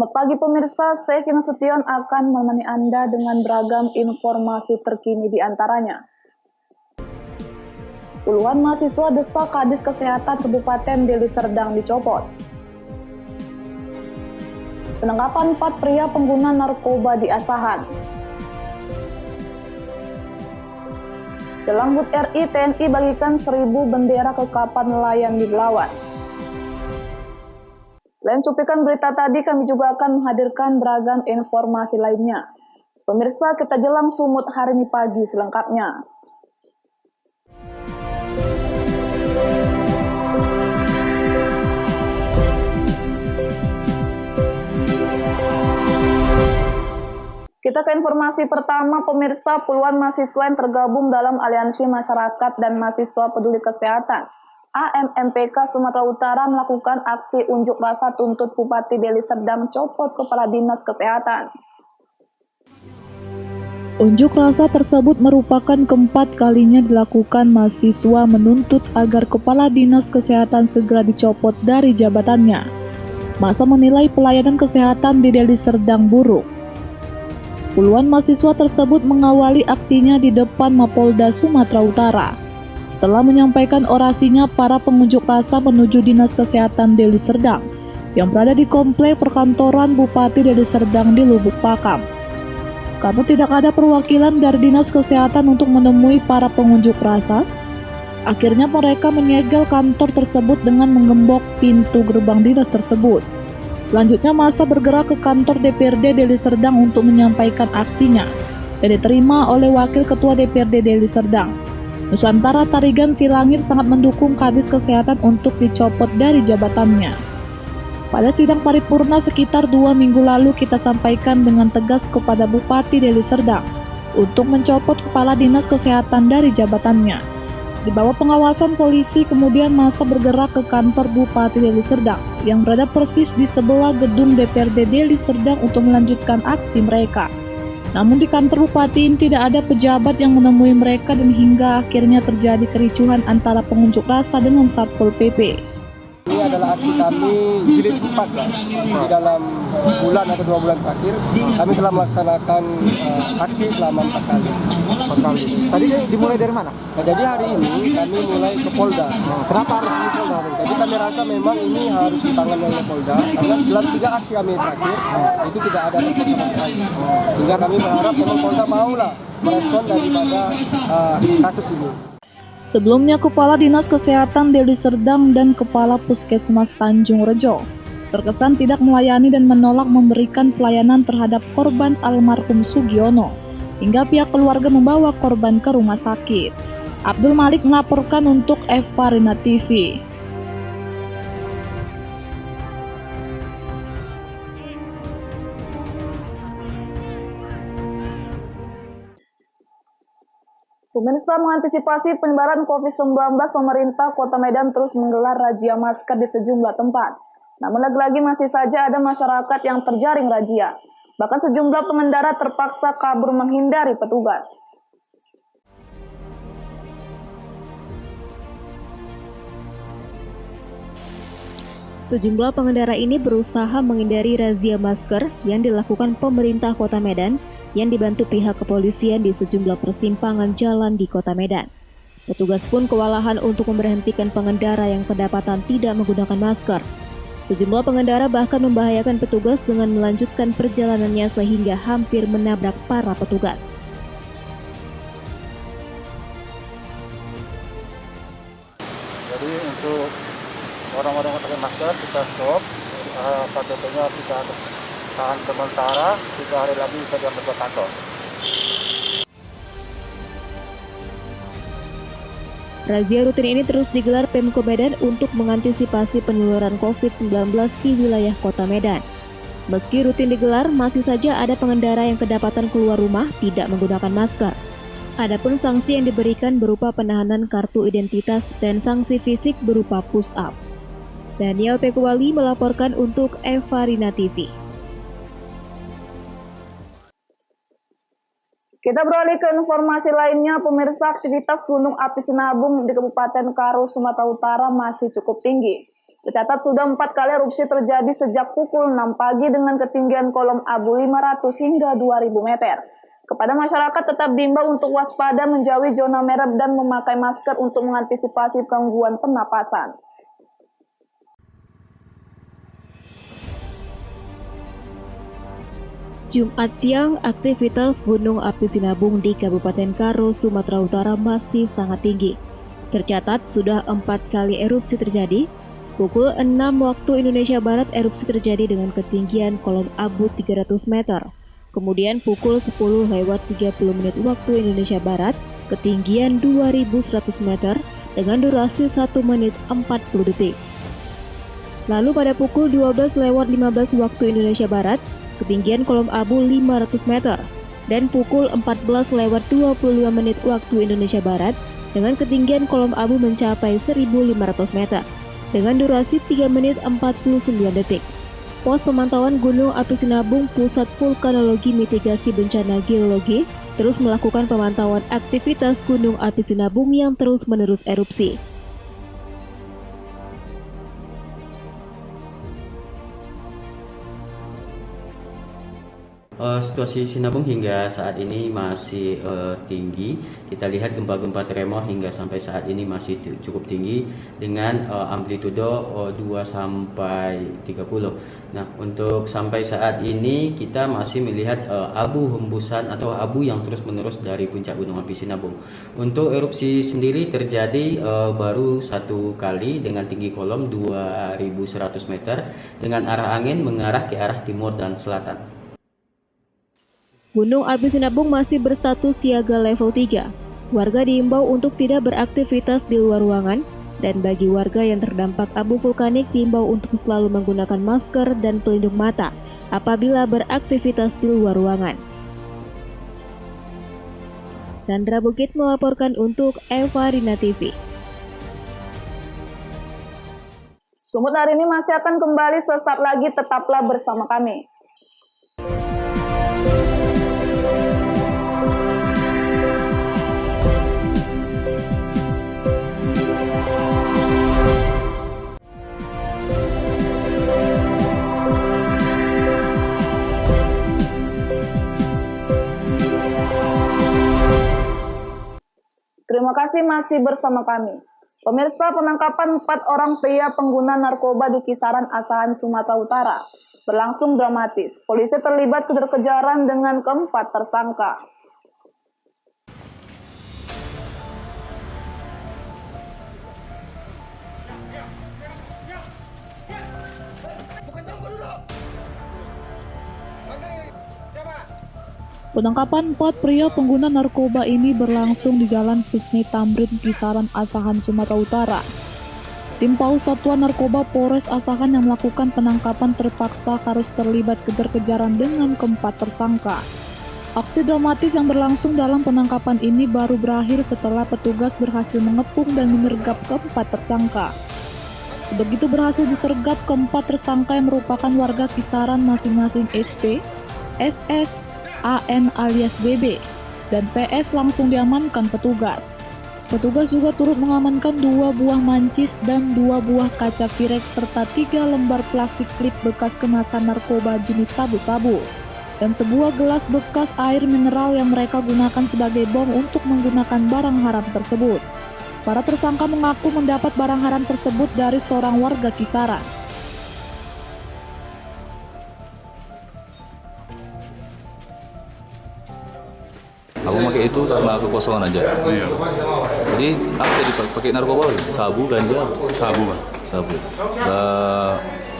Selamat pagi pemirsa, saya Kina Sution akan menemani Anda dengan beragam informasi terkini di antaranya. Puluhan mahasiswa desak Kadis Kesehatan Kabupaten Deli Serdang dicopot. Penangkapan 4 pria pengguna narkoba di Asahan. Jelang HUT RI, TNI bagikan 1.000 bendera ke kapal nelayan di Belawan. Selain cuplikan berita tadi, kami juga akan menghadirkan beragam informasi lainnya. Pemirsa, kita jelang sumut hari ini pagi selengkapnya. Kita ke informasi pertama, pemirsa. Puluhan mahasiswa yang tergabung dalam Aliansi Masyarakat dan Mahasiswa Peduli Kesehatan AMMPK Sumatera Utara melakukan aksi unjuk rasa tuntut Bupati Deli Serdang copot Kepala Dinas Kesehatan. Unjuk rasa tersebut merupakan keempat kalinya dilakukan mahasiswa menuntut agar Kepala Dinas Kesehatan segera dicopot dari jabatannya. Masa menilai pelayanan kesehatan di Deli Serdang buruk. Puluhan mahasiswa tersebut mengawali aksinya di depan Mapolda Sumatera Utara. Setelah menyampaikan orasinya, para pengunjuk rasa menuju Dinas Kesehatan Deli Serdang yang berada di komplek perkantoran Bupati Deli Serdang di Lubuk Pakam. Karena tidak ada perwakilan dari Dinas Kesehatan untuk menemui para pengunjuk rasa, akhirnya mereka menyegel kantor tersebut dengan menggembok pintu gerbang dinas tersebut. Selanjutnya massa bergerak ke kantor DPRD Deli Serdang untuk menyampaikan aksinya dan diterima oleh Wakil Ketua DPRD Deli Serdang. Nusantara Tarigan Silangit sangat mendukung Kadis Kesehatan untuk dicopot dari jabatannya. Pada sidang paripurna sekitar 2 minggu lalu kita sampaikan dengan tegas kepada Bupati Deli Serdang untuk mencopot Kepala Dinas Kesehatan dari jabatannya. Di bawah pengawasan polisi, kemudian massa bergerak ke kantor Bupati Deli Serdang yang berada persis di sebelah gedung DPRD Deli Serdang untuk melanjutkan aksi mereka. Namun di kantor Bupati ini tidak ada pejabat yang menemui mereka dan hingga akhirnya terjadi kericuhan antara pengunjuk rasa dengan Satpol PP. Ini adalah aksi kami jilid 4 lah. Di dalam bulan atau 2 bulan terakhir kami telah melaksanakan aksi selama 4 kali. Tadi dimulai dari mana? Nah, jadi hari ini kami mulai ke Polda. Kenapa harus di Polda? Jadi kami rasa memang ini harus ditangani oleh Polda karena dalam 3 aksi kami terakhir itu tidak ada respon sama sekali. Sehingga kami berharap memang Polda maulah merespon daripada kasus ini. Sebelumnya, Kepala Dinas Kesehatan Deli Serdang dan Kepala Puskesmas Tanjung Rejo terkesan tidak melayani dan menolak memberikan pelayanan terhadap korban almarhum Sugiono, hingga pihak keluarga membawa korban ke rumah sakit. Abdul Malik melaporkan untuk Evarina TV. Pemirsa, mengantisipasi penyebaran COVID-19, pemerintah Kota Medan terus menggelar razia masker di sejumlah tempat. Namun lagi-lagi masih saja ada masyarakat yang terjaring razia. Bahkan sejumlah pengendara terpaksa kabur menghindari petugas. Sejumlah pengendara ini berusaha menghindari razia masker yang dilakukan pemerintah Kota Medan yang dibantu pihak kepolisian di sejumlah persimpangan jalan di Kota Medan. Petugas pun kewalahan untuk memberhentikan pengendara yang kedapatan tidak menggunakan masker. Sejumlah pengendara bahkan membahayakan petugas dengan melanjutkan perjalanannya sehingga hampir menabrak para petugas. Jadi untuk orang-orang yang pakai masker kita stop, KTP-nya kita tahan sementara, 3 hari lagi bisa diambil ke kantor. Razia rutin ini terus digelar Pemko Medan untuk mengantisipasi penularan COVID-19 di wilayah Kota Medan. Meski rutin digelar, masih saja ada pengendara yang kedapatan keluar rumah tidak menggunakan masker. Adapun sanksi yang diberikan berupa penahanan kartu identitas dan sanksi fisik berupa push-up. Daniel Pekuwali melaporkan untuk Evarina TV. Kita beralih ke informasi lainnya, pemirsa. Aktivitas Gunung Api Sinabung di Kabupaten Karo, Sumatera Utara masih cukup tinggi. Tercatat sudah 4 kali erupsi terjadi sejak pukul 6 pagi dengan ketinggian kolom abu 500 hingga 2000 meter. Kepada masyarakat tetap diimbau untuk waspada menjauhi zona merah dan memakai masker untuk mengantisipasi gangguan pernapasan. Jumat siang, aktivitas Gunung Api Sinabung di Kabupaten Karo, Sumatera Utara masih sangat tinggi. Tercatat sudah 4 kali erupsi terjadi. Pukul 6 waktu Indonesia Barat erupsi terjadi dengan ketinggian kolom abu 300 meter. Kemudian pukul 10 lewat 30 menit waktu Indonesia Barat, ketinggian 2100 meter dengan durasi 1 menit 40 detik. Lalu pada pukul 12 lewat 15 waktu Indonesia Barat, ketinggian kolom abu 500 meter. Dan pukul 14 lewat 25 menit waktu Indonesia Barat, dengan ketinggian kolom abu mencapai 1500 meter. Dengan durasi 3 menit 49 detik. Pos pemantauan Gunung Api Sinabung Pusat Vulkanologi Mitigasi Bencana Geologi terus melakukan pemantauan aktivitas Gunung Api Sinabung yang terus-menerus erupsi. Situasi Sinabung hingga saat ini masih tinggi. Kita lihat gempa-gempa tremor hingga sampai saat ini masih cukup tinggi dengan amplitudo 2 sampai 30. Nah, untuk sampai saat ini kita masih melihat abu hembusan atau abu yang terus-menerus dari puncak Gunung Api Sinabung. Untuk erupsi sendiri terjadi baru 1 kali dengan tinggi kolom 2100 meter dengan arah angin mengarah ke arah timur dan selatan. Gunung Api Sinabung masih berstatus siaga level 3. Warga diimbau untuk tidak beraktivitas di luar ruangan, dan bagi warga yang terdampak abu vulkanik diimbau untuk selalu menggunakan masker dan pelindung mata apabila beraktivitas di luar ruangan. Chandra Bukit melaporkan untuk Eva Rina TV. Sumut hari ini masih akan kembali sesaat lagi, tetaplah bersama kami. Terima kasih masih bersama kami. Pemirsa, penangkapan 4 orang pria pengguna narkoba di kisaran Asahan, Sumatera Utara berlangsung dramatis. Polisi terlibat kejar-kejaran dengan keempat tersangka. Penangkapan 4 pria pengguna narkoba ini berlangsung di Jalan Husni Tamrin, kisaran Asahan, Sumatera Utara. Tim Paus Satuan Narkoba Polres Asahan yang melakukan penangkapan terpaksa harus terlibat kejar-kejaran dengan keempat tersangka. Aksi dramatis yang berlangsung dalam penangkapan ini baru berakhir setelah petugas berhasil mengepung dan menyergap keempat tersangka. Begitu berhasil disergap keempat tersangka yang merupakan warga kisaran masing-masing SP, SS, AN alias BB, dan PS langsung diamankan petugas. Petugas juga turut mengamankan 2 buah mancis dan 2 buah kaca Pirex serta 3 lembar plastik klip bekas kemasan narkoba jenis sabu-sabu dan sebuah gelas bekas air mineral yang mereka gunakan sebagai bom untuk menggunakan barang haram tersebut. Para tersangka mengaku mendapat barang haram tersebut dari seorang warga kisaran. Aku pakai itu karena kekosongan aja. Iya. Jadi apa jadi pakai narkoba? Sabu, ganja. Sabu, Bang. Sabu.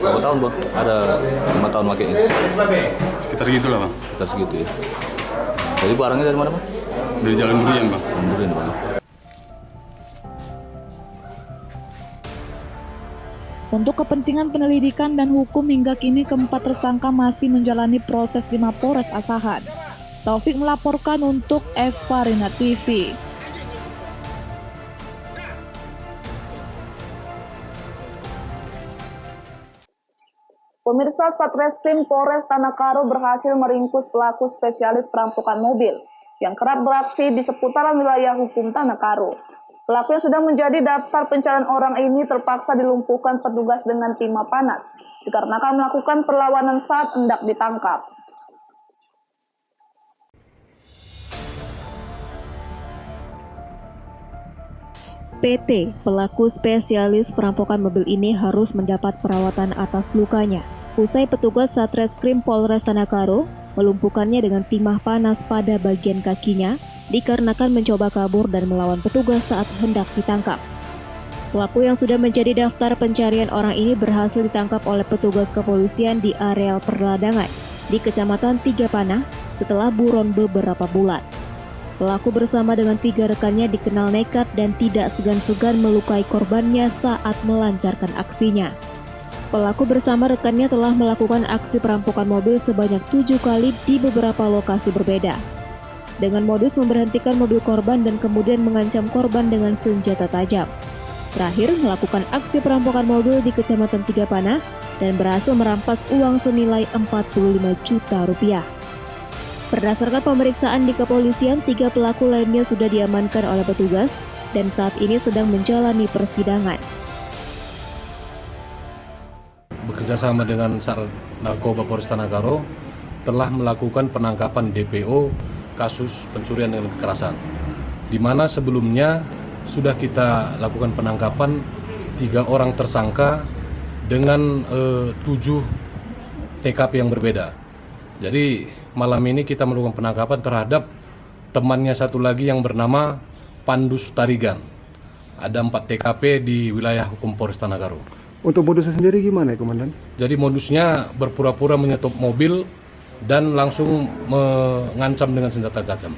Berapa tahun, Bang? Ada 5 tahun pakainya. Sekitar gitulah, Bang. Sekitar segitu ya. Jadi barangnya dari mana, Bang? Dari Jalan Durian, Bang. Jalan Durian, Bang. Untuk kepentingan penyelidikan dan hukum hingga kini keempat tersangka masih menjalani proses di Mapolres Asahan. Taufik melaporkan untuk Eva Rina TV. Pemirsa, Satreskrim Polres Tanah Karo berhasil meringkus pelaku spesialis perampokan mobil yang kerap beraksi di seputaran wilayah hukum Tanah Karo. Pelaku yang sudah menjadi daftar pencarian orang ini terpaksa dilumpuhkan petugas dengan timah panas dikarenakan melakukan perlawanan saat hendak ditangkap. PT, pelaku spesialis perampokan mobil ini harus mendapat perawatan atas lukanya. Usai petugas Satreskrim Polres Tanakaro melumpuhkannya dengan timah panas pada bagian kakinya dikarenakan mencoba kabur dan melawan petugas saat hendak ditangkap. Pelaku yang sudah menjadi daftar pencarian orang ini berhasil ditangkap oleh petugas kepolisian di areal perladangan di Kecamatan Tiga Panah setelah buron beberapa bulan. Pelaku bersama dengan 3 rekannya dikenal nekat dan tidak segan-segan melukai korbannya saat melancarkan aksinya. Pelaku bersama rekannya telah melakukan aksi perampokan mobil sebanyak 7 kali di beberapa lokasi berbeda. Dengan modus memberhentikan mobil korban dan kemudian mengancam korban dengan senjata tajam. Terakhir melakukan aksi perampokan mobil di Kecamatan Tiga Panah dan berhasil merampas uang senilai 45 juta rupiah. Berdasarkan pemeriksaan di kepolisian, 3 pelaku lainnya sudah diamankan oleh petugas dan saat ini sedang menjalani persidangan. Bekerjasama dengan Sar Narkoba Polres Tanakaro telah melakukan penangkapan DPO kasus pencurian dengan kekerasan, di mana sebelumnya sudah kita lakukan penangkapan 3 orang tersangka dengan 7 TKP yang berbeda. Jadi malam ini kita melakukan penangkapan terhadap temannya satu lagi yang bernama Pandus Tarigan. Ada 4 TKP di wilayah hukum Polres Tanakaro. Untuk modusnya sendiri gimana ya, Komandan? Jadi modusnya berpura-pura menyetop mobil dan langsung mengancam dengan senjata tajam.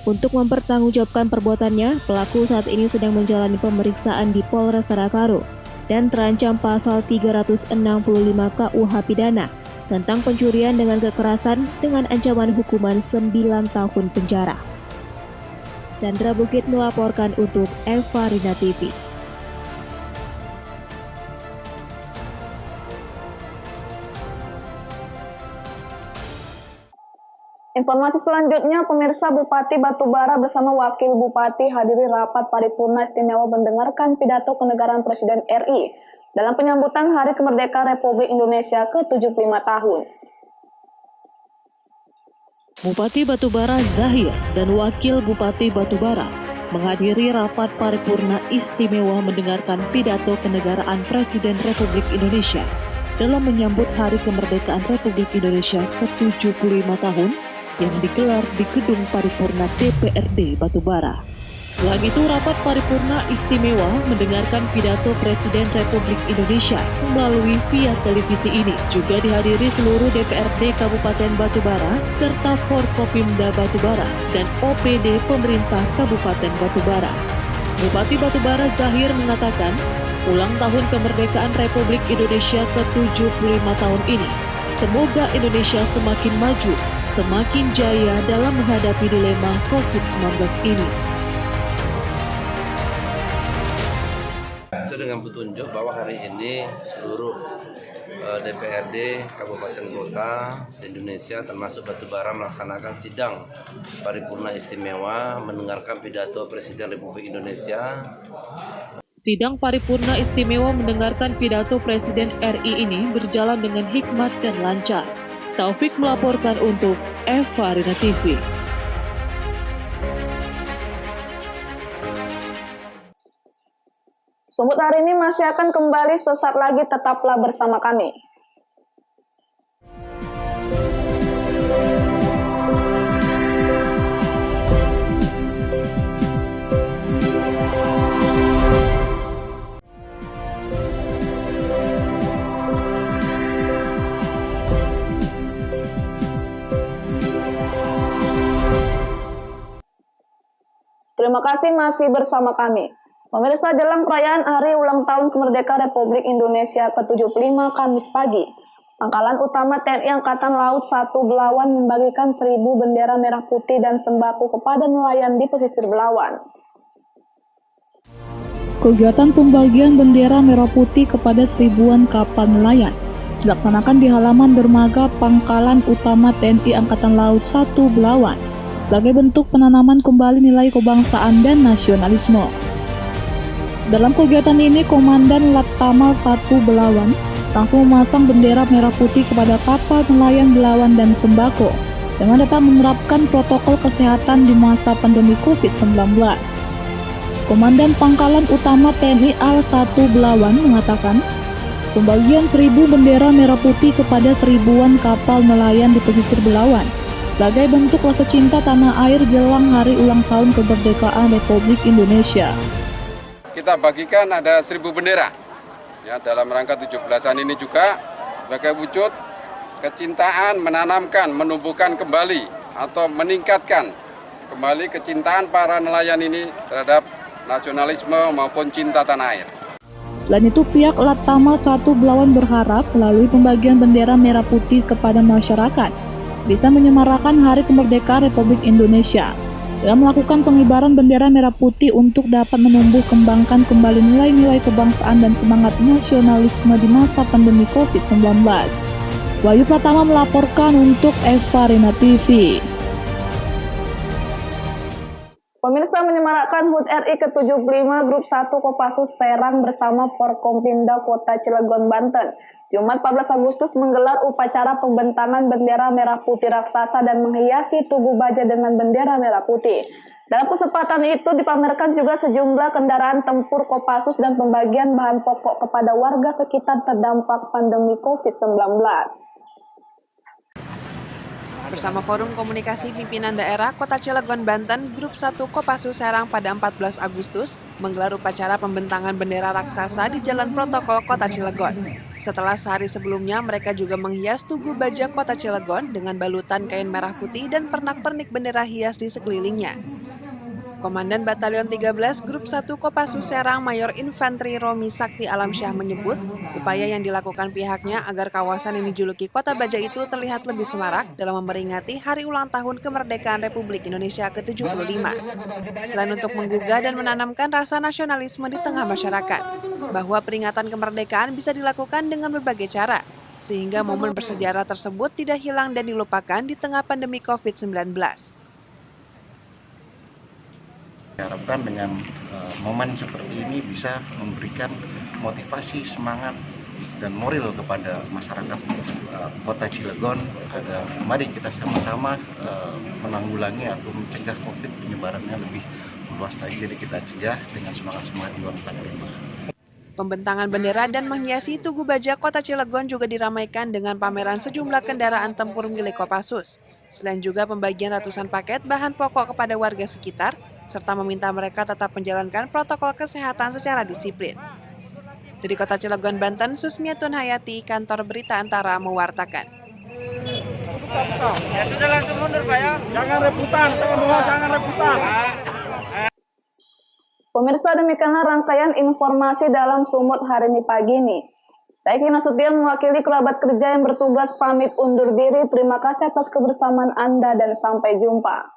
Untuk mempertanggungjawabkan perbuatannya, pelaku saat ini sedang menjalani pemeriksaan di Polres Tanakaro dan terancam pasal 365 KUH Pidana tentang pencurian dengan kekerasan dengan ancaman hukuman 9 tahun penjara. Chandra Bukit melaporkan untuk Eva Rina TV. Informasi selanjutnya, pemirsa, Bupati Batubara bersama Wakil Bupati hadiri rapat paripurna istimewa mendengarkan pidato kenegaraan Presiden RI dalam penyambutan Hari Kemerdekaan Republik Indonesia ke-75 tahun. Bupati Batubara Zahir dan Wakil Bupati Batubara menghadiri rapat paripurna istimewa mendengarkan pidato kenegaraan Presiden Republik Indonesia dalam menyambut Hari Kemerdekaan Republik Indonesia ke-75 tahun yang digelar di Gedung Paripurna DPRD Batubara. Selain itu, rapat paripurna istimewa mendengarkan pidato Presiden Republik Indonesia melalui via televisi ini juga dihadiri seluruh DPRD Kabupaten Batubara serta Forkopimda Batubara dan OPD Pemerintah Kabupaten Batubara. Bupati Batubara Zahir mengatakan, ulang tahun kemerdekaan Republik Indonesia ke-75 tahun ini, semoga Indonesia semakin maju, semakin jaya dalam menghadapi dilema COVID-19 ini. Dengan petunjuk bahwa hari ini seluruh DPRD Kabupaten Kota se-Indonesia termasuk Batubara melaksanakan sidang paripurna istimewa mendengarkan pidato Presiden Republik Indonesia. Sidang paripurna istimewa mendengarkan pidato Presiden RI ini berjalan dengan hikmat dan lancar. Taufik melaporkan untuk Eva Rina TV. Sumut hari ini masih akan kembali sesaat lagi, tetaplah bersama kami. Terima kasih masih bersama kami. Pemirsa, jelang perayaan Hari Ulang Tahun Kemerdekaan Republik Indonesia ke-75 Kamis pagi, Pangkalan Utama TNI Angkatan Laut 1 Belawan membagikan 1.000 bendera merah putih dan sembako kepada nelayan di pesisir Belawan. Kegiatan pembagian bendera merah putih kepada 1.000-an kapal nelayan dilaksanakan di halaman dermaga Pangkalan Utama TNI Angkatan Laut 1 Belawan sebagai bentuk penanaman kembali nilai kebangsaan dan nasionalisme. Dalam kegiatan ini, Komandan Lantamal 1 Belawan langsung memasang bendera merah putih kepada kapal nelayan Belawan dan Sembako dengan tetap menerapkan protokol kesehatan di masa pandemi COVID-19. Komandan Pangkalan Utama TNI AL 1 Belawan mengatakan, pembagian 1000 bendera merah putih kepada 1000-an kapal nelayan di pesisir Belawan sebagai bentuk rasa cinta tanah air jelang hari ulang tahun kemerdekaan Republik Indonesia. Kita bagikan ada 1000 bendera. Ya, dalam rangka 17-an ini juga sebagai wujud kecintaan, menanamkan, menumbuhkan kembali atau meningkatkan kembali kecintaan para nelayan ini terhadap nasionalisme maupun cinta tanah air. Selain itu, pihak Lantamal 1 Belawan berharap melalui pembagian bendera merah putih kepada masyarakat bisa menyemarakan Hari Kemerdekaan Republik Indonesia dengan melakukan pengibaran bendera merah putih untuk dapat menumbuh kembangkan kembali nilai-nilai kebangsaan dan semangat nasionalisme di masa pandemi COVID-19. Wahyu Pratama melaporkan untuk Eva Rina TV. Pemirsa, menyemarakkan HUT RI ke-75 Grup 1 Kopassus Serang bersama Forkompimda Kota Cilegon, Banten. Jumat 14 Agustus menggelar upacara pembentangan bendera merah putih raksasa dan menghiasi tugu baja dengan bendera merah putih. Dalam kesempatan itu dipamerkan juga sejumlah kendaraan tempur Kopassus dan pembagian bahan pokok kepada warga sekitar terdampak pandemi COVID-19. Bersama Forum Komunikasi Pimpinan Daerah Kota Cilegon, Banten, Grup 1 Kopassus Serang pada 14 Agustus menggelar upacara pembentangan bendera raksasa di Jalan Protokol Kota Cilegon. Setelah sehari sebelumnya, mereka juga menghias tugu baja Kota Cilegon dengan balutan kain merah putih dan pernak-pernik bendera hias di sekelilingnya. Komandan Batalion 13 Grup 1 Kopassus Serang Mayor Infanteri Romi Sakti Alamsyah menyebut, upaya yang dilakukan pihaknya agar kawasan yang dijuluki Kota Baja itu terlihat lebih semarak dalam memperingati Hari Ulang Tahun Kemerdekaan Republik Indonesia ke-75. Selain untuk menggugah dan menanamkan rasa nasionalisme di tengah masyarakat, bahwa peringatan kemerdekaan bisa dilakukan dengan berbagai cara, sehingga momen bersejarah tersebut tidak hilang dan dilupakan di tengah pandemi COVID-19. Diharapkan dengan momen seperti ini bisa memberikan motivasi, semangat, dan moral kepada masyarakat Kota Cilegon agar mari kita sama-sama menanggulangi atau mencegah COVID penyebarannya lebih luas lagi. Jadi kita cegah dengan semangat-semangat di luar negeri. Pembentangan bendera dan menghiasi tugu baja Kota Cilegon juga diramaikan dengan pameran sejumlah kendaraan tempur milik Kopassus. Selain juga pembagian ratusan paket bahan pokok kepada warga sekitar, serta meminta mereka tetap menjalankan protokol kesehatan secara disiplin. Dari Kota Cilegon, Banten, Susmiatun Hayati, Kantor Berita Antara mewartakan. Ya sudah langsung mundur Pak ya. Jangan rebutan, jangan rebutan. Pemirsa, demikianlah rangkaian informasi dalam Sumut hari ini pagi ini. Saya Kina Sution mewakili kerabat kerja yang bertugas pamit undur diri. Terima kasih atas kebersamaan Anda dan sampai jumpa.